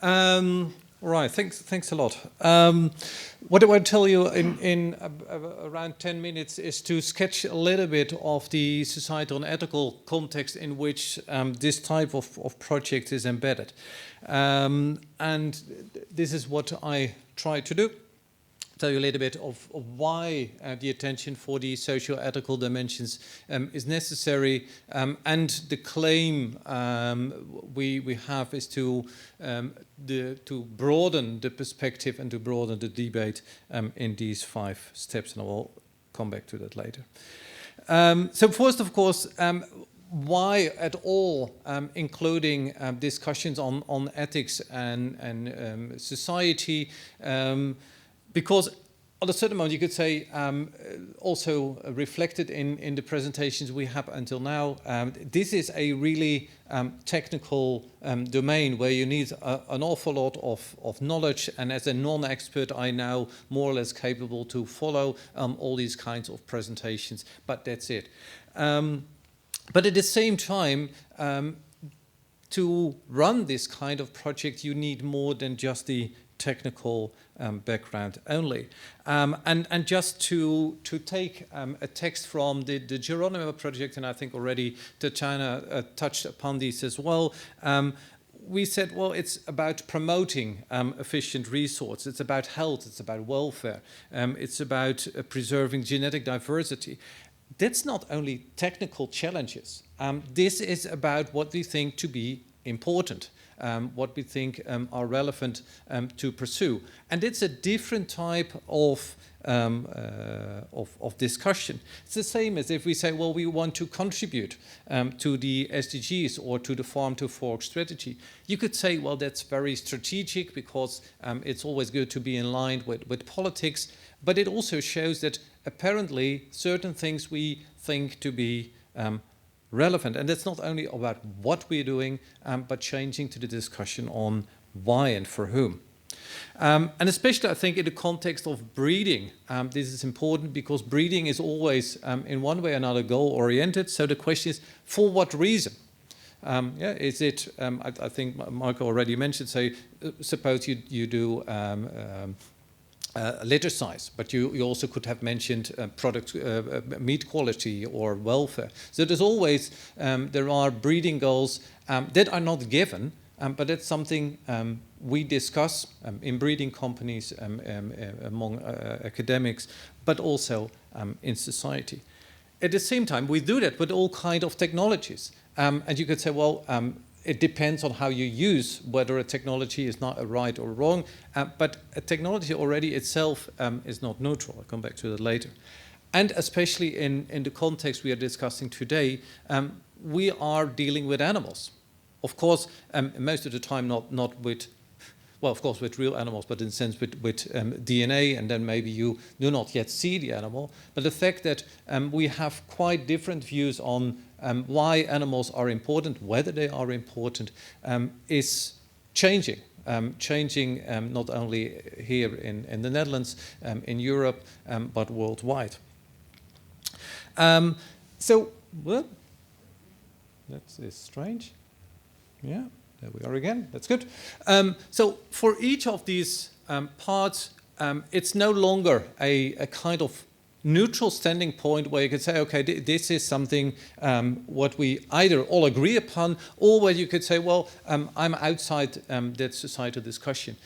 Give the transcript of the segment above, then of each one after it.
All right, thanks a lot. What I want to tell you in around 10 minutes is to sketch a little bit of the societal and ethical context in which this type of project is embedded. And this is what I try to do. Tell you a little bit of why the attention for the socio-ethical dimensions is necessary, and the claim we have is to broaden the perspective and to broaden the debate in these 5 steps, and I will come back to that later. So first, of course, why at all including discussions on ethics and society? Because at a certain moment you could say, also reflected in the presentations we have until now, this is a really technical domain where you need an awful lot of knowledge, and as a non-expert I'm now more or less capable to follow all these kinds of presentations, but that's it. But at the same time, to run this kind of project you need more than just the technical background only. And just to take a text from the GEroNIMO project, and I think already Tatjana touched upon this as well, we said, well, it's about promoting efficient resource, it's about health, it's about welfare, it's about preserving genetic diversity. That's not only technical challenges. This is about what we think to be important. What we think are relevant to pursue. And it's a different type of discussion. It's the same as if we say, well, we want to contribute to the SDGs or to the farm to fork strategy. You could say, well, that's very strategic because it's always good to be in line with politics, but it also shows that apparently certain things we think to be relevant. And it's not only about what we're doing, but changing to the discussion on why and for whom. And especially, I think, in the context of breeding, this is important because breeding is always, in one way or another, goal-oriented. So the question is, for what reason? Is it, I think Michael already mentioned, say, suppose you do litter size, but you also could have mentioned product meat quality or welfare. So there's always, there are breeding goals that are not given, but that's something we discuss in breeding companies, among academics, but also in society. At the same time, we do that with all kinds of technologies. And you could say, well, it depends on how you use whether a technology is not right or wrong, but a technology already itself is not neutral. I'll come back to that later. And especially in the context we are discussing today, we are dealing with animals. Of course, most of the time not with, well, of course with real animals, but in a sense with DNA, and then maybe you do not yet see the animal. But the fact that we have quite different views on why animals are important, whether they are important, is changing. Not only here in the Netherlands, in Europe, but worldwide. So, well, that's strange. Yeah, there we are again. That's good. So for each of these parts, it's no longer a kind of neutral standing point where you could say, okay, this is something what we either all agree upon, or where you could say, well, I'm outside that societal discussion.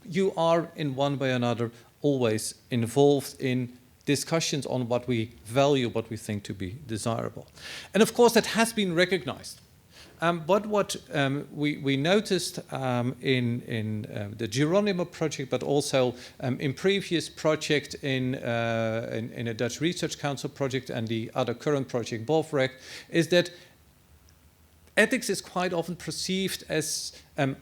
You are, in one way or another, always involved in discussions on what we value, what we think to be desirable. And of course, that has been recognized. But what we noticed in the GEroNIMO project, but also in previous project in a Dutch Research Council project and the other current project, BOVREC, is that ethics is quite often perceived as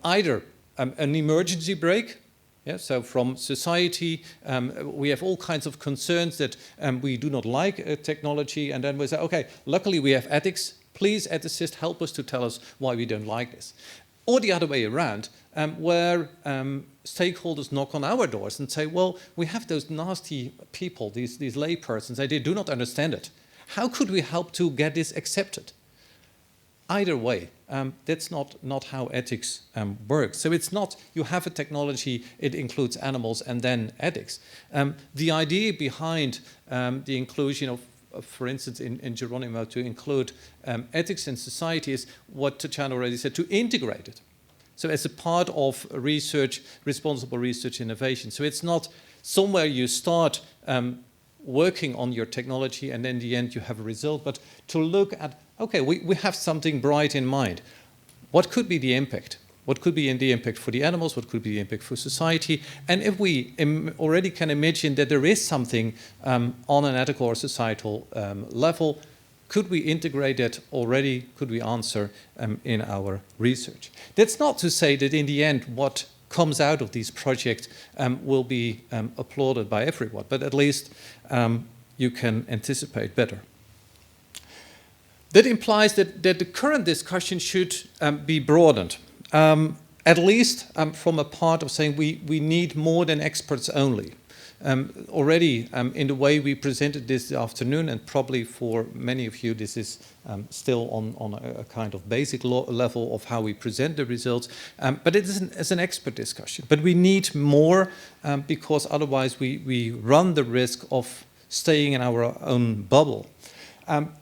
either an emergency brake. Yeah, so from society, we have all kinds of concerns that we do not like technology, and then we say, okay, luckily we have ethics. Please, ethicists, help us to tell us why we don't like this. Or the other way around, where stakeholders knock on our doors and say, well, we have those nasty people, these laypersons, they do not understand it. How could we help to get this accepted? either way. That's not how ethics works. So it's not you have a technology, it includes animals, and then ethics. The idea behind the inclusion of for instance, in GEroNIMO, to include ethics in society is what Tatjana already said, to integrate it. So as a part of research, responsible research innovation. So it's not somewhere you start working on your technology and in the end you have a result, but to look at, okay, we have something bright in mind. What could be the impact? What could be the impact for the animals? What could be the impact for society? And if we already can imagine that there is something on an ethical or societal level, could we integrate that already? Could we answer in our research? That's not to say that in the end what comes out of these projects will be applauded by everyone, but at least you can anticipate better. That implies that the current discussion should be broadened. At least from a part of saying we need more than experts only. Already in the way we presented this afternoon, and probably for many of you this is still on a kind of basic level of how we present the results, but it is an expert discussion. But we need more because otherwise we run the risk of staying in our own bubble.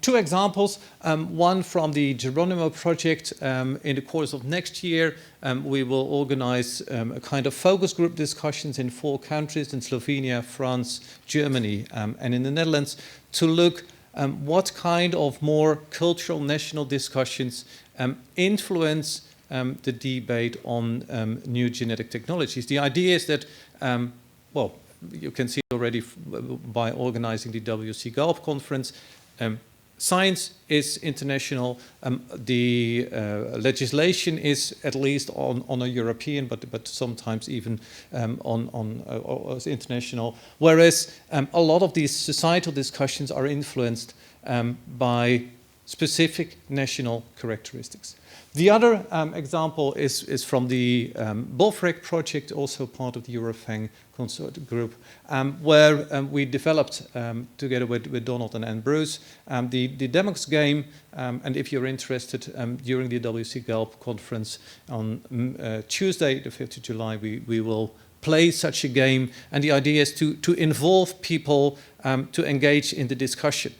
Two examples, one from the GEroNIMO project. In the course of next year, we will organize a kind of focus group discussions in 4 countries, in Slovenia, France, Germany, and in the Netherlands, to look what kind of more cultural national discussions influence the debate on new genetic technologies. The idea is that, well, you can see already by organizing the WCGALP conference, science is international. The legislation is at least on a European, but sometimes even on international. Whereas a lot of these societal discussions are influenced by specific national characteristics. The other example is from the BOFREC project, also part of the Eurofang Consort Group, where we developed, together with Donald and Bruce, the Demox game. And if you're interested, during the WCGALP conference on Tuesday, the 5th of July, we will play such a game. And the idea is to involve people to engage in the discussion.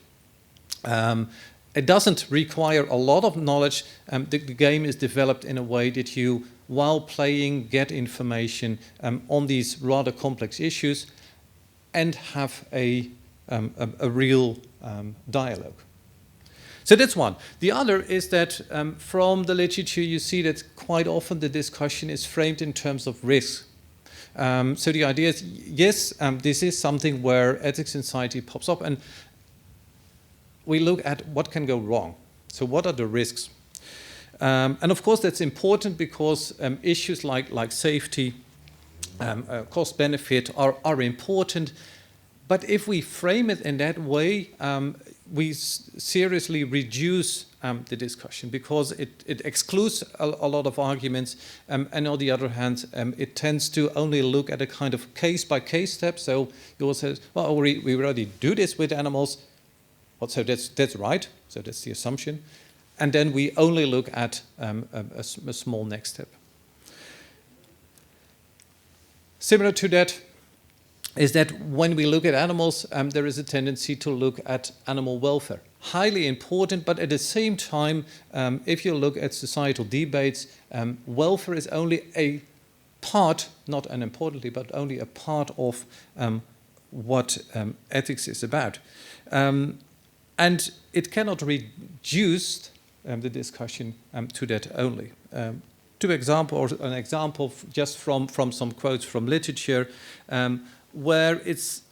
It doesn't require a lot of knowledge. The game is developed in a way that you, while playing, get information on these rather complex issues and have a real dialogue. So that's one. The other is that from the literature you see that quite often the discussion is framed in terms of risk. So the idea is, yes, this is something where ethics in society pops up, and we look at what can go wrong. So what are the risks? And of course that's important because issues like safety, cost benefit are important. But if we frame it in that way, we seriously reduce the discussion because it excludes a lot of arguments. And on the other hand, it tends to only look at a kind of case-by-case step. So you will say, well, we already do this with animals. So that's right, so that's the assumption. And then we only look at a small next step. Similar to that is that when we look at animals, there is a tendency to look at animal welfare. Highly important, but at the same time, if you look at societal debates, welfare is only a part, not unimportantly, but only a part of what ethics is about. And it cannot reduce the discussion to that only. An example just from some quotes from literature, where it's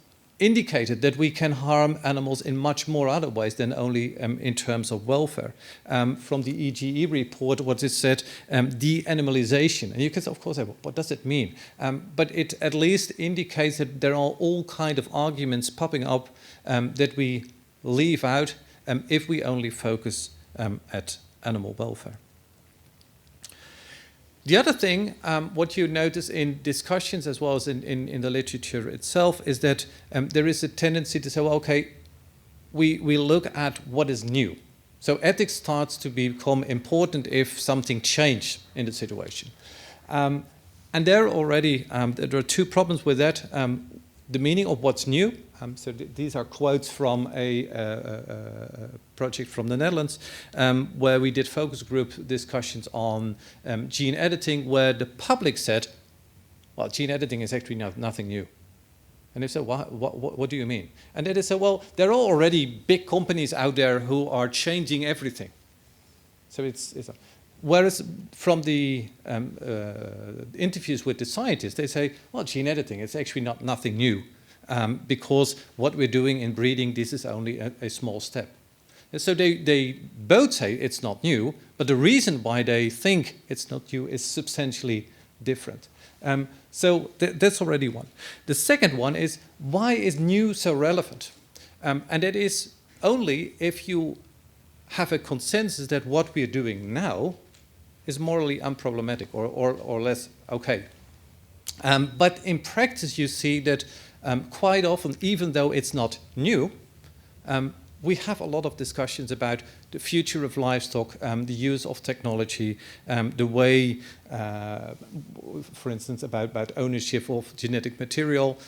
indicated that we can harm animals in much more other ways than only in terms of welfare. From the EGE report, what is said, de-animalization. And you can, of course, say, well, what does it mean? But it at least indicates that there are all kinds of arguments popping up that we leave out if we only focus at animal welfare. The other thing, what you notice in discussions as well as in the literature itself, is that there is a tendency to say, well, okay, we look at what is new. So ethics starts to become important if something changed in the situation. And there already, there are two problems with that. The meaning of what's new. So these are quotes from a project from the Netherlands, where we did focus group discussions on gene editing, where the public said, well, gene editing is actually nothing new. And they said, what do you mean? And then they said, well, there are already big companies out there who are changing everything. So whereas from the interviews with the scientists, they say, well, gene editing is actually nothing new, because what we're doing in breeding, this is only a small step. And so they both say it's not new, but the reason why they think it's not new is substantially different. So that's already one. The second one is, why is new so relevant? And that is only if you have a consensus that what we're doing now is morally unproblematic or less okay. But in practice, you see that quite often, even though it's not new, we have a lot of discussions about the future of livestock, the use of technology, the way, for instance, about ownership of genetic material.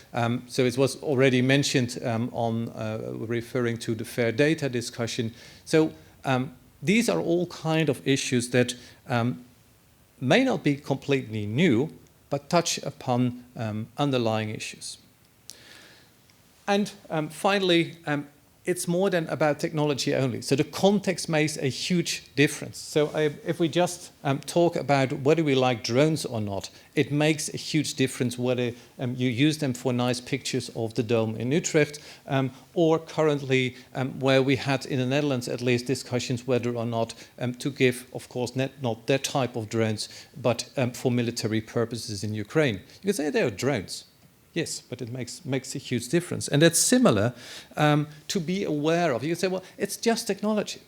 So it was already mentioned on referring to the fair data discussion. So these are all kind of issues that may not be completely new, but touch upon underlying issues. And finally, it's more than about technology only. So the context makes a huge difference. So if we just talk about whether we like drones or not, it makes a huge difference whether you use them for nice pictures of the dome in Utrecht, or currently where we had in the Netherlands at least discussions whether or not to give, of course, not that type of drones, but for military purposes in Ukraine. You could say they are drones. Yes, but it makes a huge difference. And that's similar to be aware of. You can say, well, it's just technology.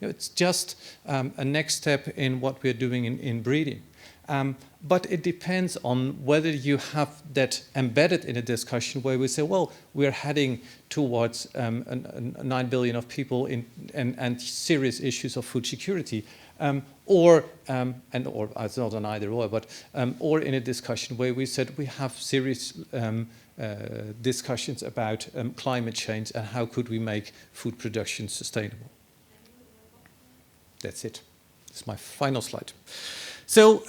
You know, it's just a next step in what we're doing in breeding. But it depends on whether you have that embedded in a discussion where we say, well, we're heading towards 9 billion of people and serious issues of food security. Or it's not an either or, but or in a discussion where we said we have serious discussions about climate change and how could we make food production sustainable. That's it. This is my final slide. So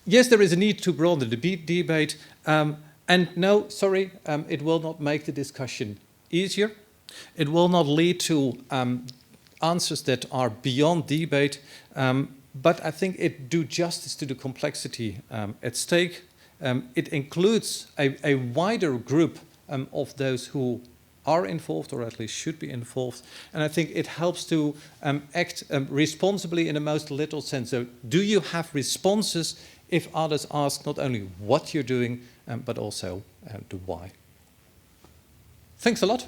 yes, there is a need to broaden the debate, and no, sorry, it will not make the discussion easier. It will not lead to answers that are beyond debate, but I think it do justice to the complexity at stake. It includes a wider group of those who are involved, or at least should be involved, and I think it helps to act responsibly in the most literal sense. So do you have responses if others ask not only what you're doing, but also the why? Thanks a lot.